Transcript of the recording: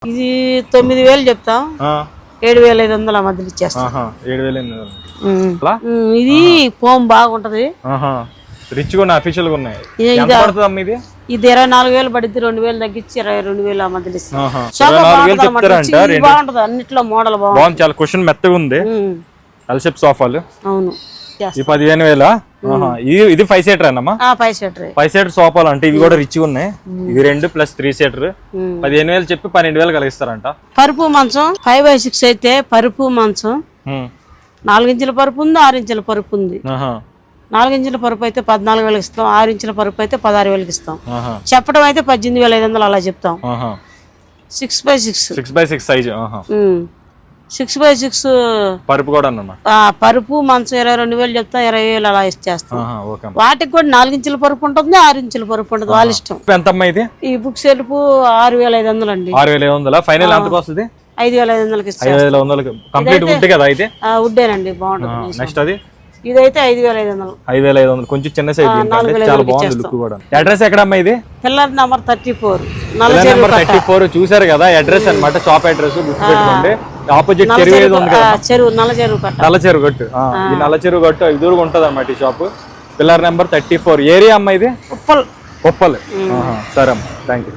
ఇది 9,000 చెప్తాం, 7,500 మధ్యలో ఇచ్చేస్తాం. 7,500. ఇది ఫోమ్ బాగుంటది, రిచ్ గా అఫీషియల్ గా ఉన్నాయి. ఇది 24,000 పడిద్ది, 2,000 తగ్గించి 22,000 మధ్యలో ఇస్తాం. 24,000 బాగుంటది, అన్నిట్లో మోడల్ బాగుంది, చాలా క్వశ్చన్ మెత్తగా ఉంది. ఎల్షేప్ సోఫాలు. అవును. ఈ 15,000. ఇది 5 సీటర్ అన్నమా? 5 సీటర్ సోఫాలు అంటే ఇవి కూడా రిచ్ గా ఉన్నాయి. ఇవి 2 + 3 సీటర్ 15,000 చెప్పి 12,000 కలిగిస్తారంట. పరుపు మంచం 5x6 అయితే పరుపు మంచం 4 ఇంచుల పరుపు ఉంది, 6 ఇంచుల పరుపు ఉంది. 4 ఇంచుల పరుపు అయితే 14,000 ఇస్తాం, 6 ఇంచుల పరుపు అయితే 16,000 ఇస్తాం. చెప్పడం అయితే 18,500 అలా చెప్తాం. 6x6 size. 6x6 పరుపు కూడా అన్నమాట. పరుపు మంచం 22,000 చెప్తాం, 20,000 అలా ఇచ్చేస్తాం. వాటికి కూడా 4 ఇంచుల పరుపు ఉంటుంది, 6 ఇంచుల పరుపు ఉంటుంది, వాళ్ళ ఇష్టం. ఎంతమ్మా ఇది? ఈ బుక్ సెల్ఫ్ 6,500 అండి. 6,500. ఫైనల్ ఎంతకు వస్తుంది? 5,500 ఇస్తాం. 5,500 కంప్లీట్ వుడ్ కదా అయితే? వుడ్డేనండి, బాగుంటుంది. నెక్స్ట్ అది ఇదైతే 5,500. 5,500 కొంచెం చిన్న సైజ్, చాలా బాగుంది లుక్ కూడా. అడ్రస్ ఎక్కడమ్మా ఇది? Pillar number 34, number 34. చూసారు కదా అడ్రస్ అన్నమాట, షాప్ అడ్రస్ గుర్తుపెట్టుకోండి. ఆపోజిట్ చెరువు ఏదో ఉంది కదా, నల్ల చెరువు గట్టు. ఈ నల్ల చెరువు గట్టు ఎదురుగా ఉంటది అన్నమాట ఈ షాప్. Pillar number 34. ఏరియా అమ్మా ఇది? ఉప్పల్. సరే అమ్మా, థ్యాంక్ యూ.